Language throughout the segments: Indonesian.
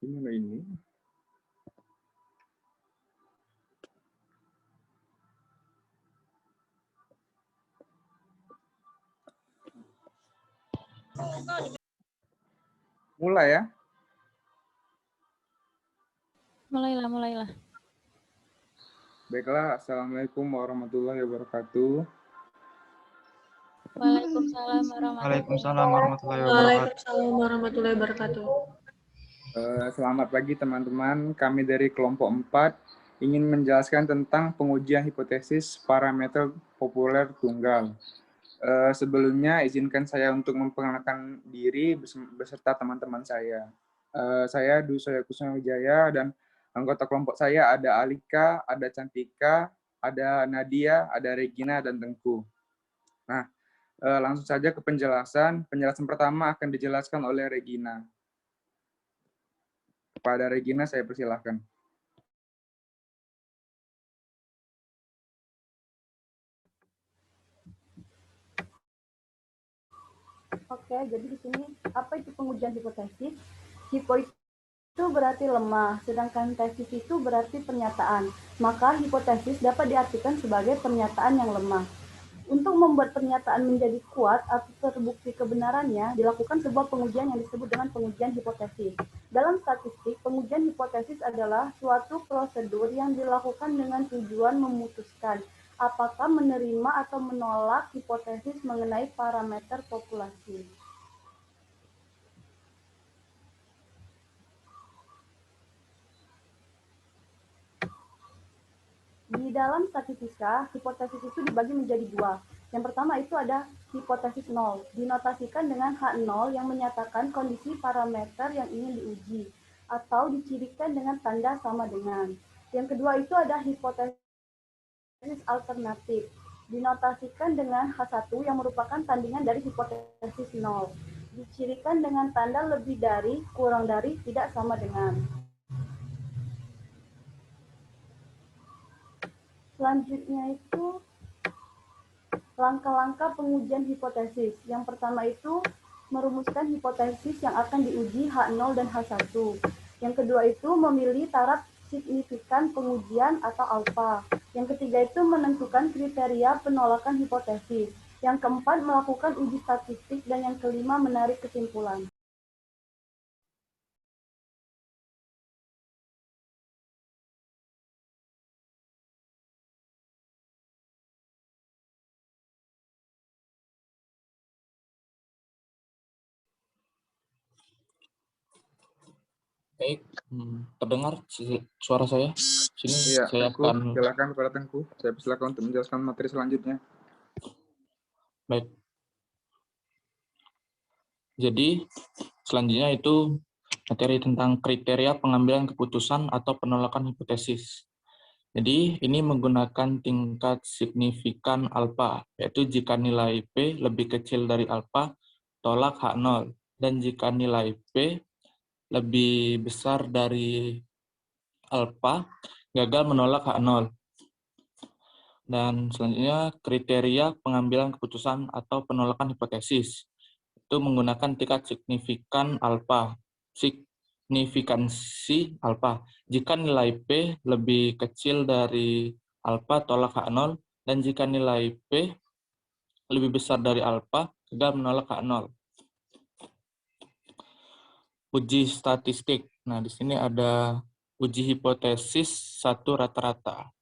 Gimana ini? Mulai ya? Mulailah. Baiklah, Assalamualaikum warahmatullahi wabarakatuh. Waalaikumsalam warahmatullahi wabarakatuh. Selamat pagi teman-teman. Kami dari kelompok 4 ingin menjelaskan tentang pengujian hipotesis parameter populer tunggal. Sebelumnya izinkan saya untuk memperkenalkan diri beserta teman-teman saya. Saya Dwi Soya Kusuma Wijaya dan anggota kelompok saya ada Alika, ada Cantika, ada Nadia, ada Regina, dan Tengku. Nah, langsung saja ke penjelasan. Penjelasan pertama akan dijelaskan oleh Regina. Kepada Regina saya persilahkan. Oke, jadi di sini apa itu pengujian hipotesis? Hipo itu berarti lemah, sedangkan tesis itu berarti pernyataan. Maka hipotesis dapat diartikan sebagai pernyataan yang lemah. Untuk membuat pernyataan menjadi kuat atau terbukti kebenarannya, dilakukan sebuah pengujian yang disebut dengan pengujian hipotesis. Dalam statistik, pengujian hipotesis adalah suatu prosedur yang dilakukan dengan tujuan memutuskan apakah menerima atau menolak hipotesis mengenai parameter populasi. Di dalam statistika, hipotesis itu dibagi menjadi dua. Yang pertama itu ada hipotesis nol, dinotasikan dengan H0 yang menyatakan kondisi parameter yang ingin diuji, atau dicirikan dengan tanda sama dengan. Yang kedua itu ada hipotesis alternatif, dinotasikan dengan H1 yang merupakan tandingan dari hipotesis nol, dicirikan dengan tanda lebih dari, kurang dari, tidak sama dengan. Selanjutnya itu langkah-langkah pengujian hipotesis. Yang pertama itu merumuskan hipotesis yang akan diuji H0 dan H1. Yang kedua itu memilih taraf signifikan pengujian atau alfa. Yang ketiga itu menentukan kriteria penolakan hipotesis. Yang keempat melakukan uji statistik dan yang kelima menarik kesimpulan. Baik, terdengar suara saya? Sini Iya, saya Tengku, akan... silakan kepada Tengku. Saya persilakan untuk menjelaskan materi selanjutnya. Baik. Jadi, selanjutnya itu materi tentang kriteria pengambilan keputusan atau penolakan hipotesis. Jadi, ini menggunakan tingkat signifikan alfa, yaitu jika nilai P lebih kecil dari alfa, tolak H0. Dan jika nilai P lebih besar dari alfa, gagal menolak H0. Dan selanjutnya, kriteria pengambilan keputusan atau penolakan hipotesis. Itu menggunakan tingkat signifikan alfa. Signifikansi alfa. Jika nilai P lebih kecil dari alfa, tolak H0. Dan jika nilai P lebih besar dari alfa, gagal menolak H0. Uji statistik. Nah, di sini ada uji hipotesis satu rata-rata.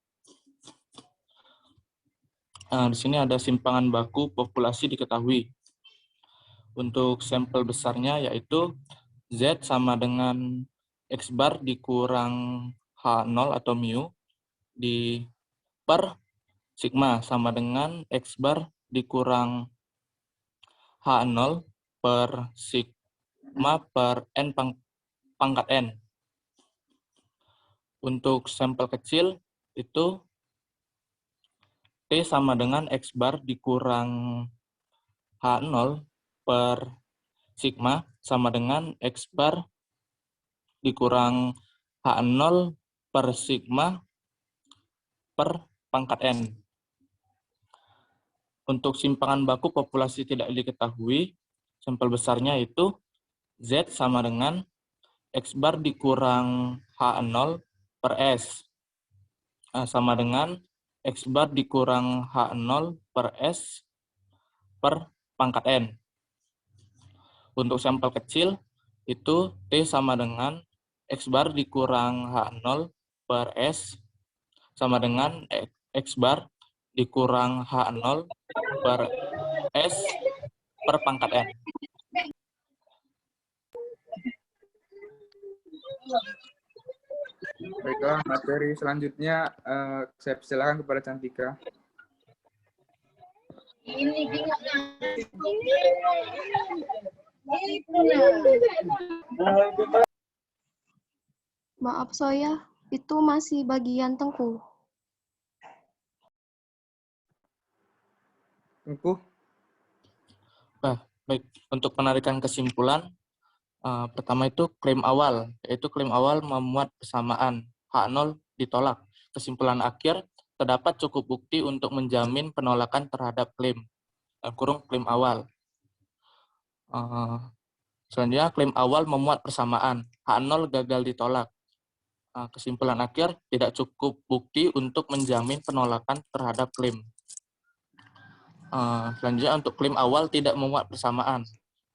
Nah, di sini ada simpangan baku populasi diketahui. Untuk sampel besarnya yaitu Z sama dengan X bar dikurang H0 atau mu di per sigma sama dengan X bar dikurang H0 per sigma per N pangkat N. Untuk sampel kecil itu T sama dengan X bar dikurang H0 per sigma sama dengan X bar dikurang H0 per sigma per pangkat N. Untuk simpangan baku populasi tidak diketahui, sampel besarnya itu Z sama dengan X bar dikurang H0 per S. Sama dengan X bar dikurang H0 per S per pangkat N. Untuk sampel kecil, itu T sama dengan X bar dikurang H0 per S sama dengan X bar dikurang H0 per S per pangkat N. Baiklah, materi selanjutnya saya persilakan kepada Cantika. Maaf saya, itu masih bagian Tengku. Tengku, Baik, untuk penarikan kesimpulan, pertama itu klaim awal, yaitu klaim awal memuat persamaan, H0 ditolak. Kesimpulan akhir, terdapat cukup bukti untuk menjamin penolakan terhadap klaim, kurung klaim awal. Selanjutnya, klaim awal memuat persamaan, H0 gagal ditolak. Kesimpulan akhir, tidak cukup bukti untuk menjamin penolakan terhadap klaim. Selanjutnya, untuk klaim awal tidak memuat persamaan.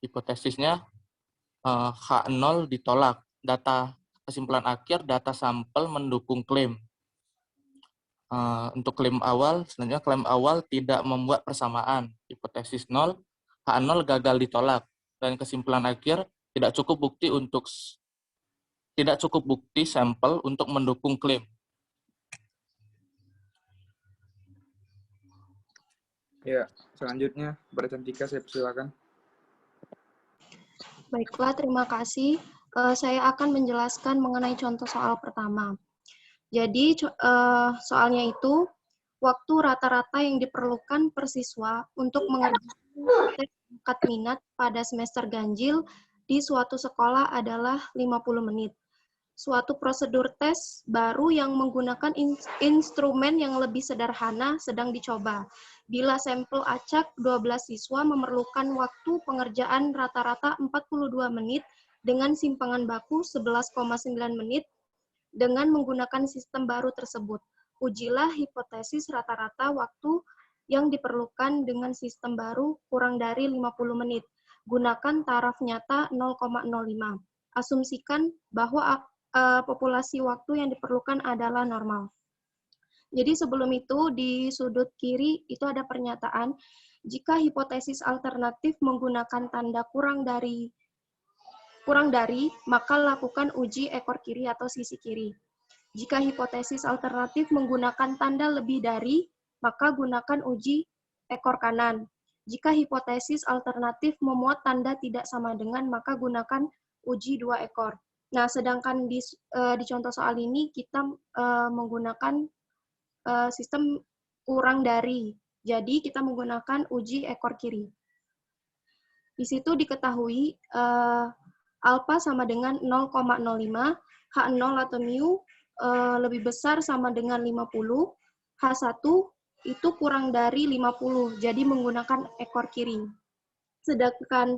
Hipotesisnya, H0 ditolak. Data kesimpulan akhir, data sampel mendukung klaim. Untuk klaim awal, selanjutnya klaim awal tidak membuat persamaan. Hipotesis 0, H0 gagal ditolak. Dan kesimpulan akhir, tidak cukup bukti sampel untuk mendukung klaim. ya, selanjutnya kepada Cantika saya persilakan. Baiklah, terima kasih. Saya akan menjelaskan mengenai contoh soal pertama. Jadi, soalnya itu, waktu rata-rata yang diperlukan per siswa untuk mengerjakan tes tingkat minat pada semester ganjil di suatu sekolah adalah 50 menit. Suatu prosedur tes baru yang menggunakan instrumen yang lebih sederhana sedang dicoba. Bila sampel acak 12 siswa memerlukan waktu pengerjaan rata-rata 42 menit dengan simpangan baku 11,9 menit dengan menggunakan sistem baru tersebut. Ujilah hipotesis rata-rata waktu yang diperlukan dengan sistem baru kurang dari 50 menit. Gunakan taraf nyata 0,05. Asumsikan bahwa populasi waktu yang diperlukan adalah normal. Jadi sebelum itu di sudut kiri itu ada pernyataan, jika hipotesis alternatif menggunakan tanda kurang dari, maka lakukan uji ekor kiri atau sisi kiri. Jika hipotesis alternatif menggunakan tanda lebih dari, maka gunakan uji ekor kanan. Jika hipotesis alternatif memuat tanda tidak sama dengan, maka gunakan uji dua ekor. Nah, sedangkan di contoh soal ini kita menggunakan sistem kurang dari. Jadi, kita menggunakan uji ekor kiri. Di situ diketahui alfa sama dengan 0,05, H0 atau mu lebih besar sama dengan 50, H1 itu kurang dari 50, jadi menggunakan ekor kiri. Sedangkan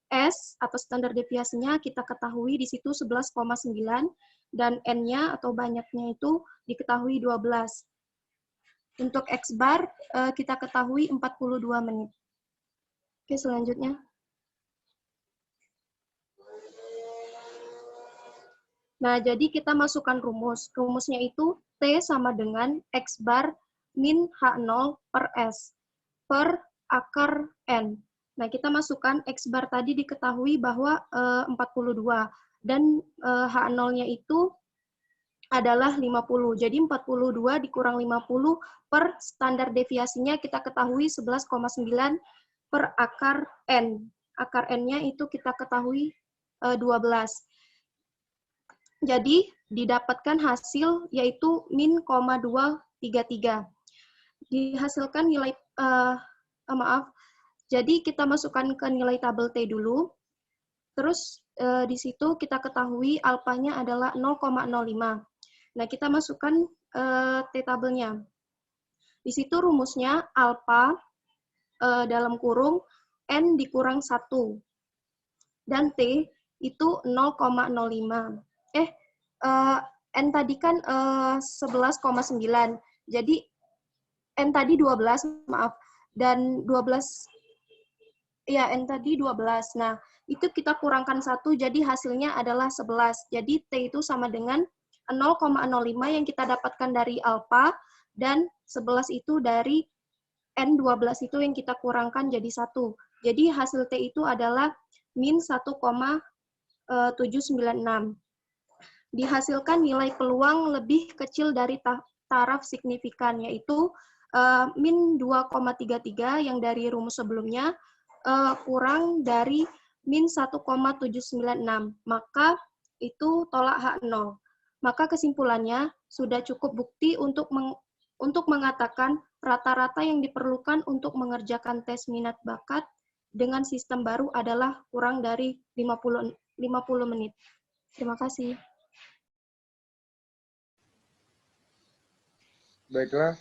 S atau standar deviasinya kita ketahui di situ 11,9 dan N-nya atau banyaknya itu diketahui 12. Untuk X bar kita ketahui 42 menit. Oke, selanjutnya. Nah, jadi kita masukkan rumus. Rumusnya itu T sama dengan X bar min H0 per S per akar N. Nah, kita masukkan X bar tadi diketahui bahwa 42 dan H0-nya itu adalah 50. Jadi 42 dikurang 50 per standar deviasinya kita ketahui 11,9 per akar N. Akar N-nya itu kita ketahui 12. Jadi didapatkan hasil yaitu min 0,233. Dihasilkan nilai, jadi kita masukkan ke nilai tabel T dulu. Terus di situ kita ketahui alfanya adalah 0,05. Nah, kita masukkan T tabelnya. Di situ rumusnya alfa dalam kurung N dikurang 1. Dan T itu 0,05. N tadi kan 11,9. Jadi N tadi 12, maaf. Dan 12, ya N tadi 12. Nah, itu kita kurangkan 1, jadi hasilnya adalah 11. Jadi T itu sama dengan 0,05 yang kita dapatkan dari alfa, dan 11 itu dari N12 itu yang kita kurangkan jadi 1. Jadi hasil T itu adalah min 1,796. Dihasilkan nilai peluang lebih kecil dari taraf signifikan, yaitu min 2,33 yang dari rumus sebelumnya kurang dari min 1,796. Maka itu tolak H0. Maka kesimpulannya sudah cukup bukti untuk mengatakan rata-rata yang diperlukan untuk mengerjakan tes minat bakat dengan sistem baru adalah kurang dari 50 menit. Terima kasih. Baiklah,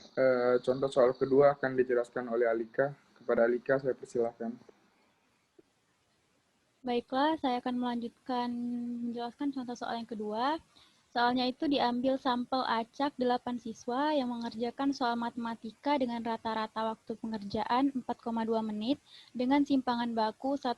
contoh soal kedua akan dijelaskan oleh Alika. Kepada Alika, saya persilahkan. Baiklah, saya akan menjelaskan contoh soal yang kedua. Soalnya itu diambil sampel acak 8 siswa yang mengerjakan soal matematika dengan rata-rata waktu pengerjaan 4,2 menit dengan simpangan baku 1,4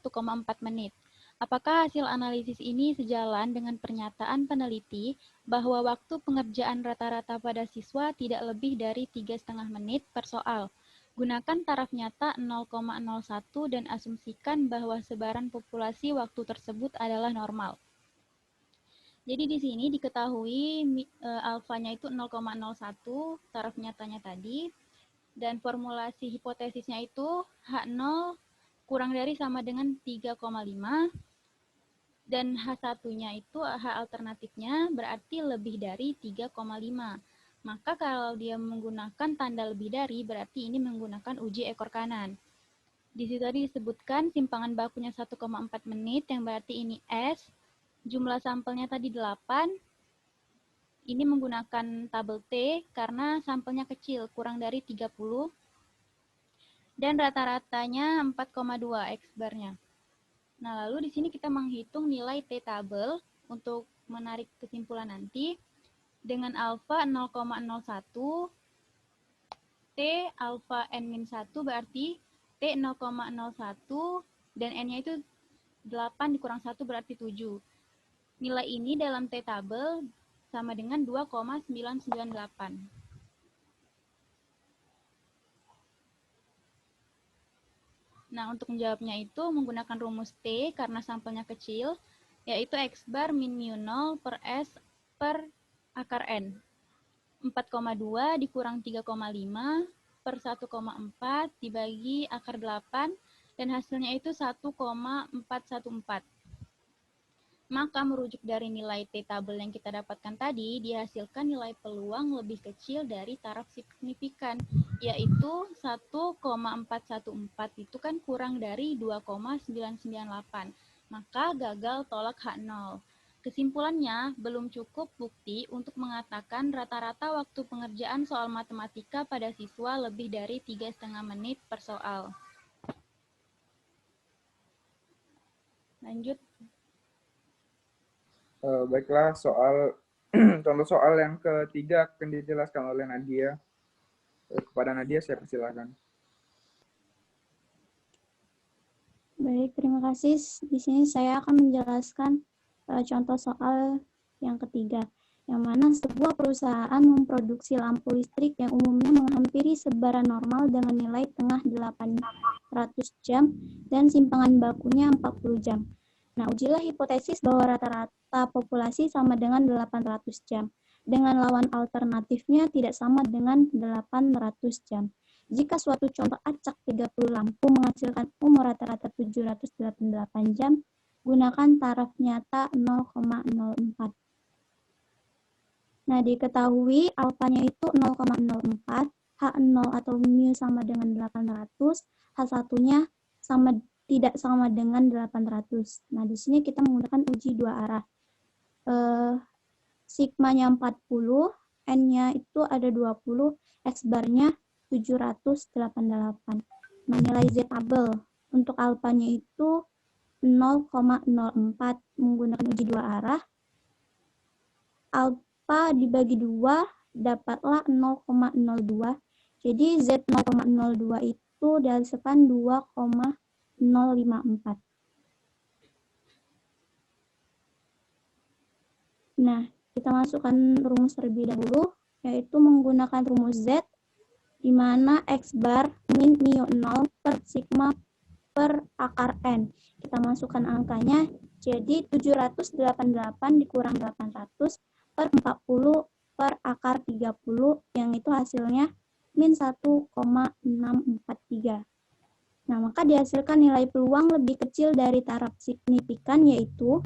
menit. Apakah hasil analisis ini sejalan dengan pernyataan peneliti bahwa waktu pengerjaan rata-rata pada siswa tidak lebih dari 3,5 menit per soal? Gunakan taraf nyata 0,01 dan asumsikan bahwa sebaran populasi waktu tersebut adalah normal. Jadi di sini diketahui alfanya itu 0,01, taraf nyatanya tadi, dan formulasi hipotesisnya itu H0 kurang dari sama dengan 3,5, dan H1-nya itu, H alternatifnya berarti lebih dari 3,5. Maka kalau dia menggunakan tanda lebih dari, berarti ini menggunakan uji ekor kanan. Di situ tadi disebutkan simpangan bakunya 1,4 menit, yang berarti ini S. Jumlah sampelnya tadi 8. Ini menggunakan tabel T karena sampelnya kecil, kurang dari 30. Dan rata-ratanya 4,2 X-barnya. Nah, lalu di sini kita menghitung nilai T tabel untuk menarik kesimpulan nanti. Dengan alfa 0,01, T alfa N-1 berarti T 0,01 dan N-nya itu 8 dikurang 1 berarti 7. Nilai ini dalam T tabel sama dengan 2,998. Nah, untuk menjawabnya itu menggunakan rumus T karena sampelnya kecil, yaitu X bar min mu 0 per S per akar N. 4,2 dikurang 3,5 per 1,4 dibagi akar 8, dan hasilnya itu 1,414. Maka merujuk dari nilai T tabel yang kita dapatkan tadi, dihasilkan nilai peluang lebih kecil dari taraf signifikan, yaitu 1,414 itu kan kurang dari 2,998. Maka gagal tolak H0. Kesimpulannya, belum cukup bukti untuk mengatakan rata-rata waktu pengerjaan soal matematika pada siswa lebih dari 3,5 menit per soal. Lanjut. Baiklah, contoh soal yang ketiga akan dijelaskan oleh Nadia. Kepada Nadia, saya persilakan. Baik, terima kasih. Di sini saya akan menjelaskan contoh soal yang ketiga, yang mana sebuah perusahaan memproduksi lampu listrik yang umumnya menghampiri sebaran normal dengan nilai tengah 800 jam dan simpangan bakunya 40 jam. Nah, ujilah hipotesis bahwa rata-rata populasi sama dengan 800 jam, dengan lawan alternatifnya tidak sama dengan 800 jam. Jika suatu contoh acak 30 lampu menghasilkan umur rata-rata 788 jam, gunakan taraf nyata 0,04. Nah, diketahui alfanya itu 0,04, H0 atau mu sama dengan 800, H1-nya tidak sama dengan 800. Nah, di sini kita menggunakan uji dua arah. Sigmanya 40, N-nya itu ada 20, X-barnya 788. Nah, nilai Z tabel untuk alfanya itu 0,04 menggunakan uji dua arah. Alfa dibagi 2 dapatlah 0,02. Jadi Z 0,02 itu dihasilkan 2,054. Nah, kita masukkan rumus terlebih dahulu, yaitu menggunakan rumus Z, di mana X bar min mu 0 per sigma per akar N. Kita masukkan angkanya, jadi 788 dikurang 800 per 40 per akar 30, yang itu hasilnya min 1,643. Nah, maka dihasilkan nilai peluang lebih kecil dari taraf signifikan, yaitu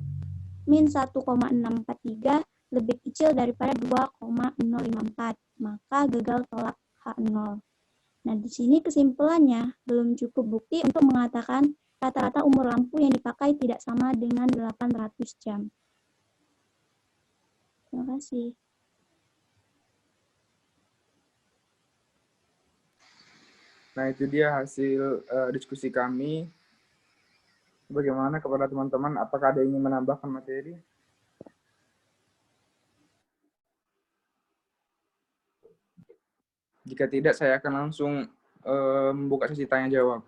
min 1,643 lebih kecil daripada 2,054. Maka gagal tolak H0. Nah, di sini kesimpulannya belum cukup bukti untuk mengatakan rata-rata umur lampu yang dipakai tidak sama dengan 800 jam. Terima kasih. Nah, itu dia hasil diskusi kami. Bagaimana kepada teman-teman? Apakah ada yang ingin menambahkan materi? Jika tidak, saya akan langsung membuka sesi tanya-jawab.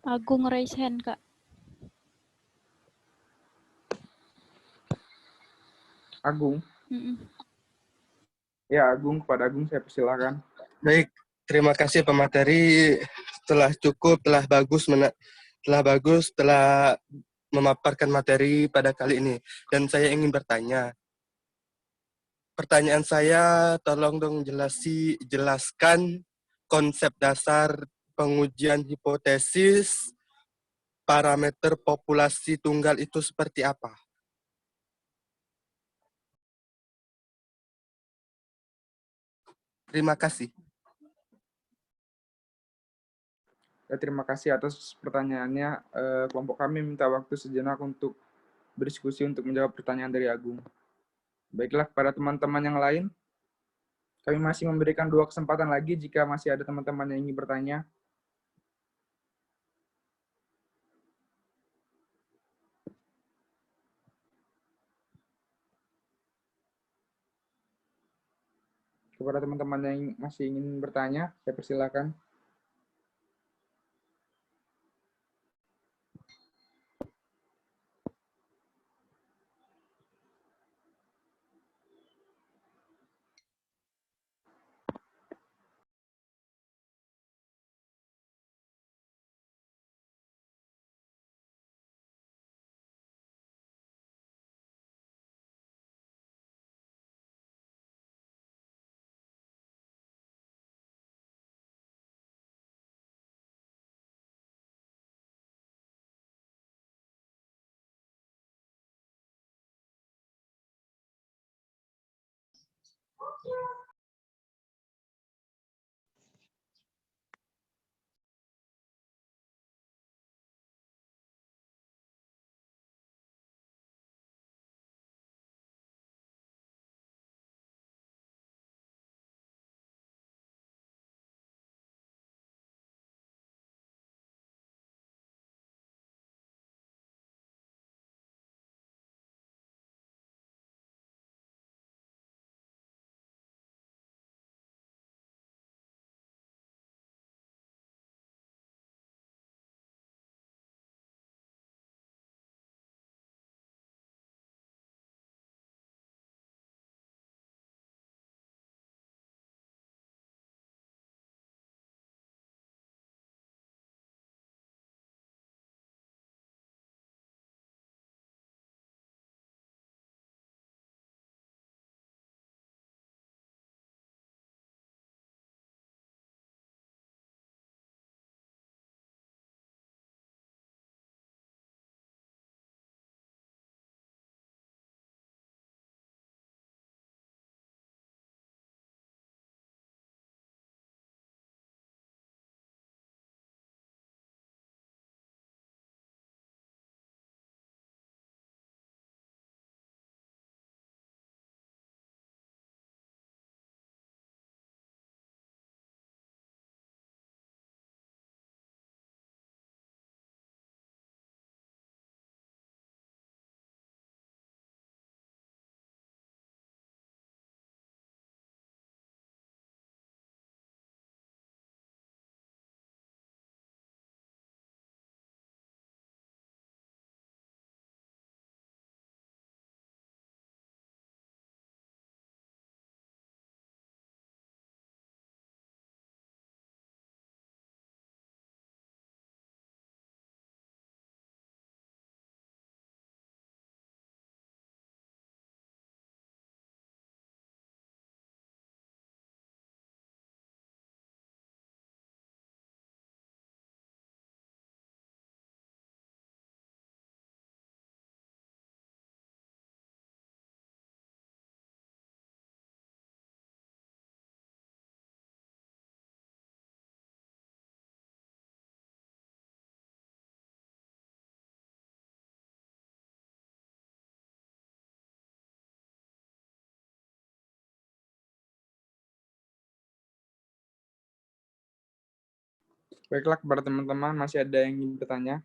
Agung raise hand, Kak. Agung? Ya, Agung. Kepada Agung, saya persilakan. Baik, terima kasih pemateri. Telah cukup, telah bagus, telah memaparkan materi pada kali ini. Dan saya ingin bertanya. Pertanyaan saya, tolong dong jelaskan konsep dasar pengujian hipotesis parameter populasi tunggal itu seperti apa? Terima kasih. Ya, terima kasih atas pertanyaannya. Kelompok kami minta waktu sejenak untuk berdiskusi untuk menjawab pertanyaan dari Agung. Baiklah, kepada teman-teman yang lain, kami masih memberikan 2 kesempatan lagi jika masih ada teman-teman yang ingin bertanya. Kepada teman-teman yang masih ingin bertanya, saya persilakan. Baiklah, kepada teman-teman, masih ada yang ingin bertanya?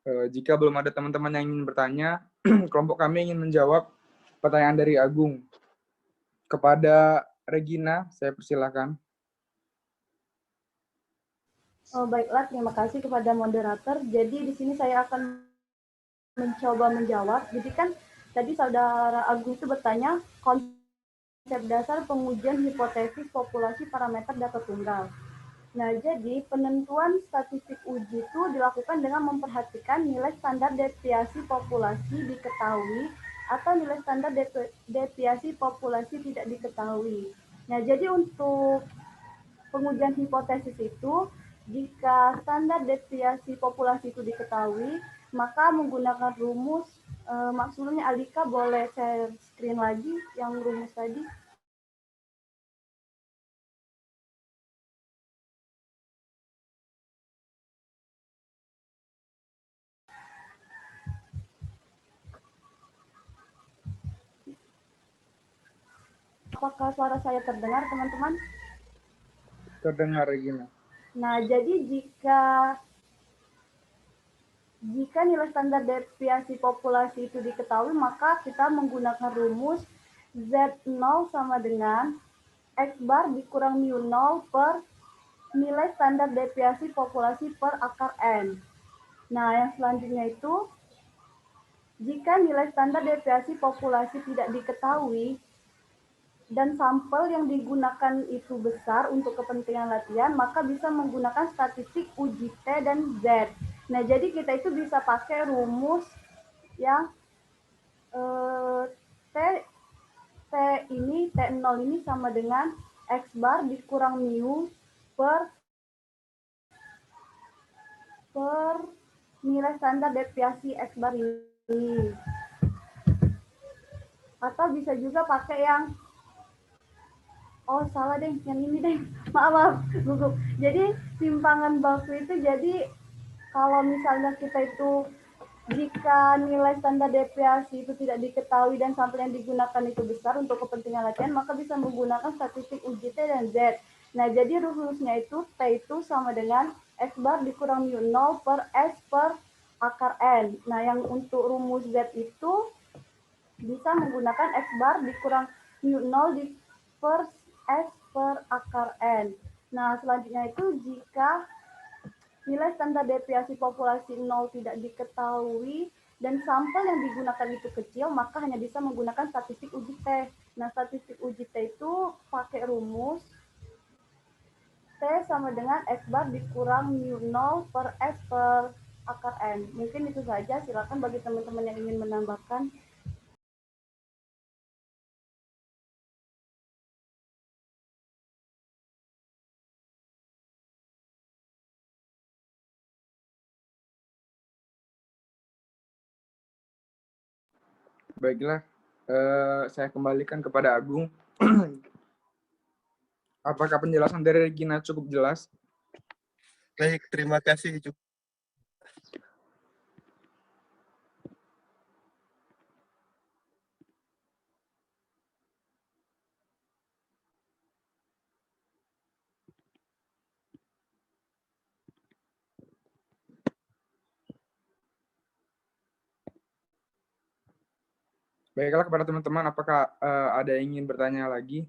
Jika belum ada teman-teman yang ingin bertanya, kelompok kami ingin menjawab pertanyaan dari Agung. Kepada Regina, saya persilakan. Baiklah, terima kasih kepada moderator. Jadi di sini saya akan mencoba menjawab. Jadi kan tadi saudara Agung itu bertanya konsep dasar pengujian hipotesis populasi parameter data tunggal. Nah, jadi penentuan statistik uji itu dilakukan dengan memperhatikan nilai standar deviasi populasi diketahui atau nilai standar deviasi populasi tidak diketahui. Nah, jadi untuk pengujian hipotesis itu, jika standar deviasi populasi itu diketahui, maka menggunakan rumus, maksudnya Alika boleh share screen lagi yang rumus tadi. Apakah suara saya terdengar, teman-teman? Terdengar, Regina. Nah, jadi jika nilai standar deviasi populasi itu diketahui, maka kita menggunakan rumus Z0 sama dengan X bar dikurang mu 0 per nilai standar deviasi populasi per akar N. Nah, yang selanjutnya itu, jika nilai standar deviasi populasi tidak diketahui, dan sampel yang digunakan itu besar untuk kepentingan latihan, maka bisa menggunakan statistik uji T dan Z. Nah, jadi kita itu bisa pakai rumus yang T0 ini sama dengan X bar dikurang mu per nilai standar deviasi X bar ini. Atau bisa juga pakai yang salah deh, yang ini deh. Maaf, gugup. Jadi simpangan baku itu, jadi kalau misalnya kita itu jika nilai standar deviasi itu tidak diketahui dan sampel yang digunakan itu besar untuk kepentingan latihan, maka bisa menggunakan statistik uji T dan Z. Nah, jadi rumusnya itu T itu sama dengan X bar dikurang mu 0 per S per akar N. Nah, yang untuk rumus Z itu bisa menggunakan X bar dikurang mu 0 per S per akar N. Nah, selanjutnya itu jika nilai standar deviasi populasi 0 tidak diketahui dan sampel yang digunakan itu kecil, maka hanya bisa menggunakan statistik uji T. Nah, statistik uji T itu pakai rumus T sama dengan X bar dikurang mu 0 per S per akar N. Mungkin itu saja, silakan bagi teman-teman yang ingin menambahkan. Baiklah, saya kembalikan kepada Agung. Apakah penjelasan dari Regina cukup jelas? Baik, terima kasih. Baiklah, kepada teman-teman, apakah ada yang ingin bertanya lagi?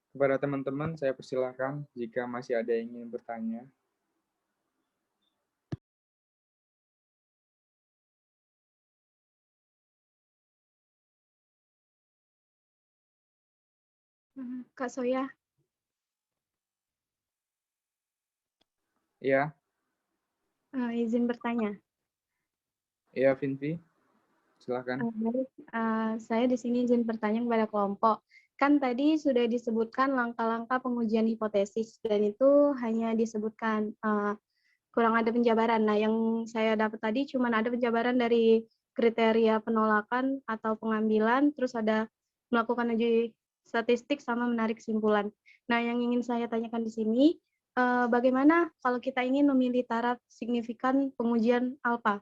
Kepada teman-teman, saya persilakan jika masih ada yang ingin bertanya. Kak Soya. Ya, Izin bertanya. ya Vinvi, silakan. Baik, saya di sini izin bertanya kepada kelompok. Kan tadi sudah disebutkan langkah-langkah pengujian hipotesis, dan itu hanya disebutkan kurang ada penjabaran. Nah, yang saya dapat tadi cuma ada penjabaran dari kriteria penolakan atau pengambilan, terus ada melakukan uji statistik sama menarik kesimpulan. Nah, yang ingin saya tanyakan di sini, bagaimana kalau kita ingin memilih taraf signifikan pengujian alfa?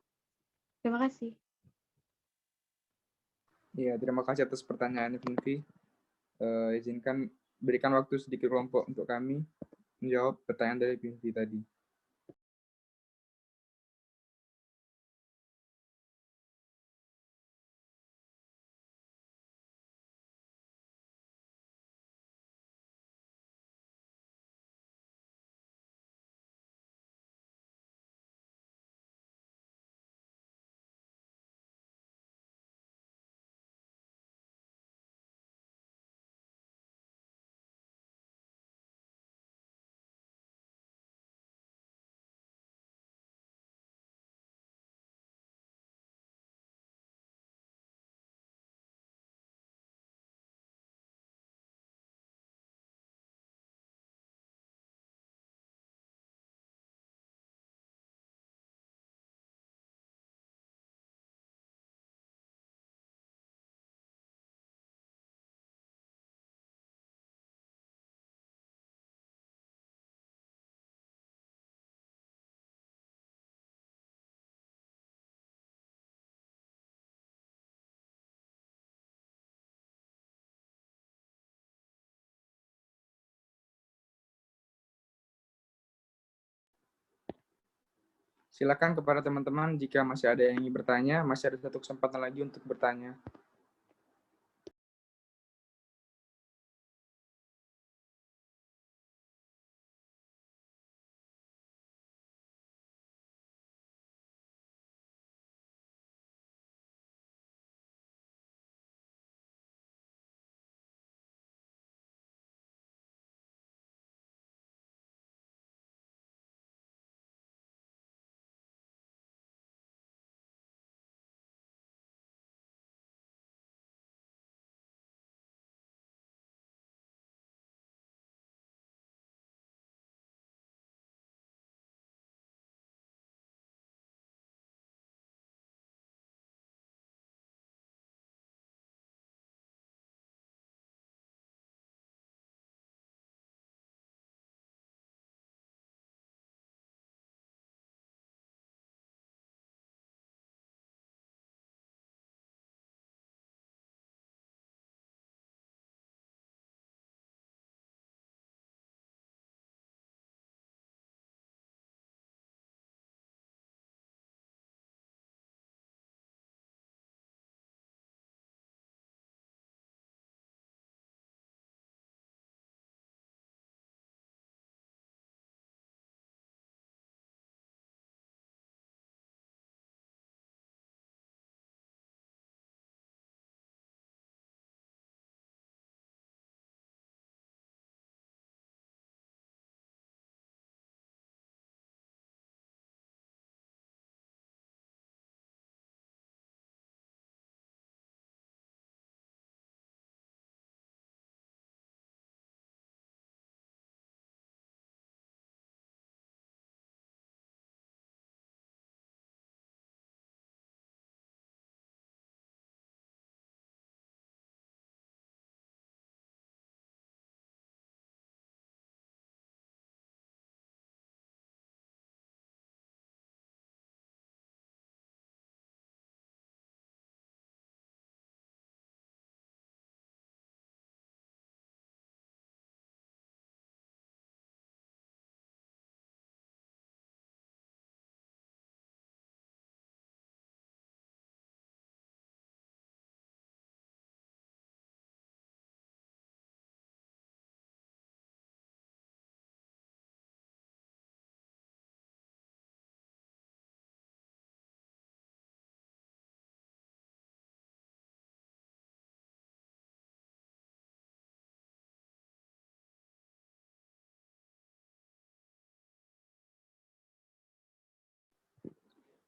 Terima kasih. Ya, terima kasih atas pertanyaannya, Vinvi. Izinkan berikan waktu sedikit kelompok untuk kami menjawab pertanyaan dari Vinvi tadi. Silakan kepada teman-teman jika masih ada yang ingin bertanya, masih ada satu kesempatan lagi untuk bertanya.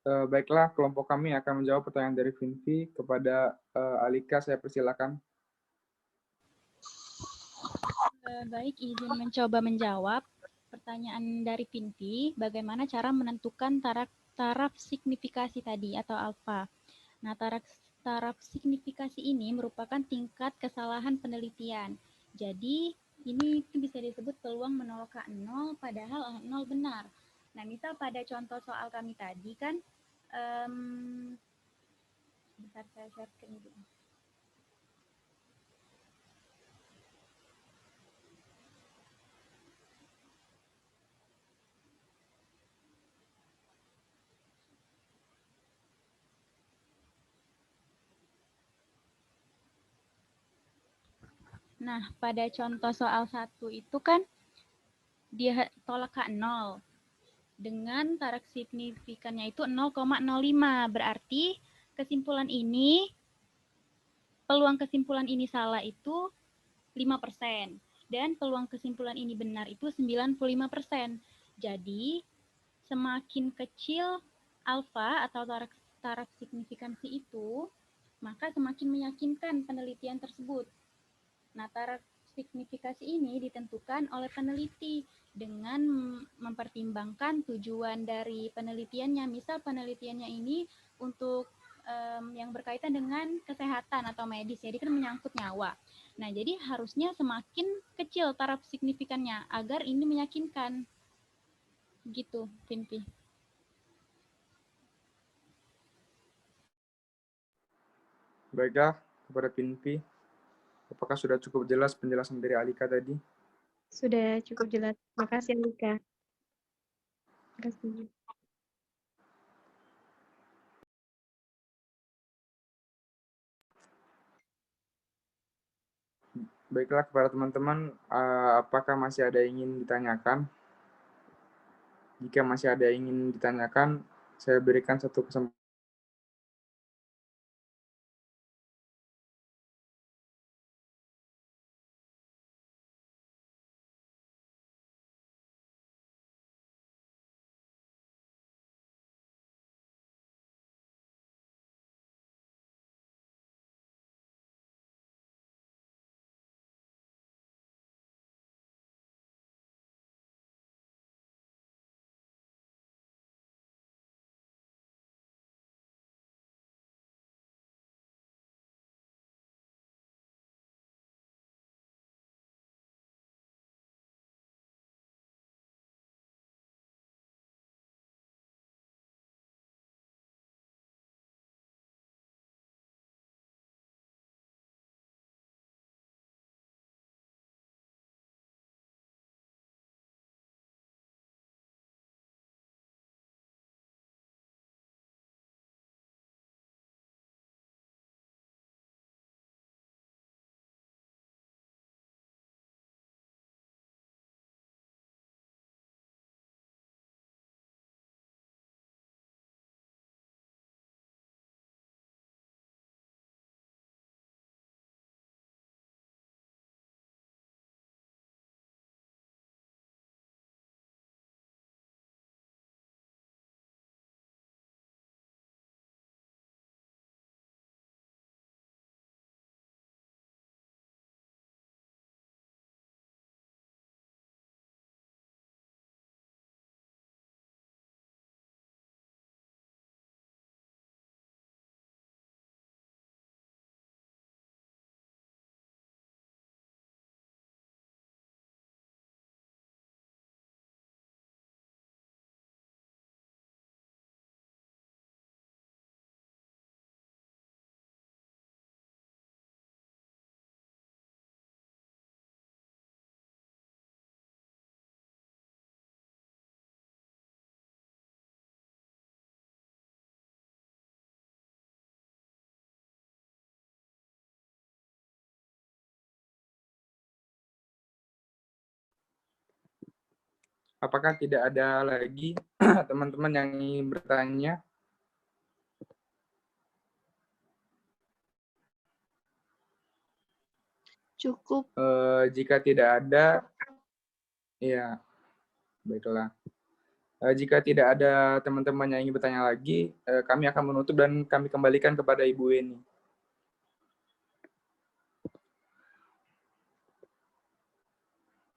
Baiklah, kelompok kami akan menjawab pertanyaan dari Vinvi. Kepada Alika, saya persilakan. Baik, izin mencoba menjawab pertanyaan dari Vinvi, bagaimana cara menentukan taraf signifikasi tadi atau alfa. Nah, taraf signifikasi ini merupakan tingkat kesalahan penelitian. Jadi, ini bisa disebut peluang menolak K0 padahal 0 benar. Nah, misal pada contoh soal kami tadi kan, bentar saya sharekan dulu. Nah, pada contoh soal 1 itu kan dia tolak K0 dengan taraf signifikannya itu 0,05. Berarti kesimpulan ini, peluang kesimpulan ini salah itu 5%. Dan peluang kesimpulan ini benar itu 95%. Jadi, semakin kecil alfa atau taraf signifikansi itu, maka semakin meyakinkan penelitian tersebut. Nah, taraf signifikasi ini ditentukan oleh peneliti dengan mempertimbangkan tujuan dari penelitiannya. Misal penelitiannya ini untuk yang berkaitan dengan kesehatan atau medis, jadi kan menyangkut nyawa. Nah, jadi harusnya semakin kecil taraf signifikannya agar ini meyakinkan. Gitu, Vinvi. Baiklah, kepada Vinvi. Apakah sudah cukup jelas penjelasan dari Alika tadi? Sudah cukup jelas. Makasih, Alika. Makasih. Baiklah, kepada teman-teman, apakah masih ada yang ingin ditanyakan? Jika masih ada yang ingin ditanyakan, saya berikan satu kesempatan. Apakah tidak ada lagi teman-teman yang ingin bertanya? Cukup. Jika tidak ada, ya baiklah. Jika tidak ada teman-teman yang ingin bertanya lagi, kami akan menutup dan kami kembalikan kepada Ibu Weni.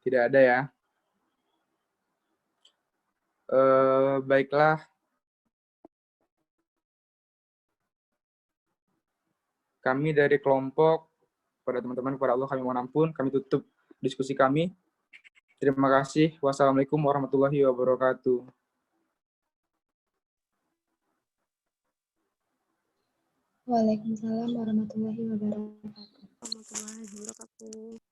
Tidak ada ya. Baiklah. Kami dari kelompok, kepada teman-teman, kepada Allah kami mohon ampun, kami tutup diskusi kami. Terima kasih. Wassalamualaikum warahmatullahi wabarakatuh. Waalaikumsalam warahmatullahi wabarakatuh. Warahmatullahi wabarakatuh.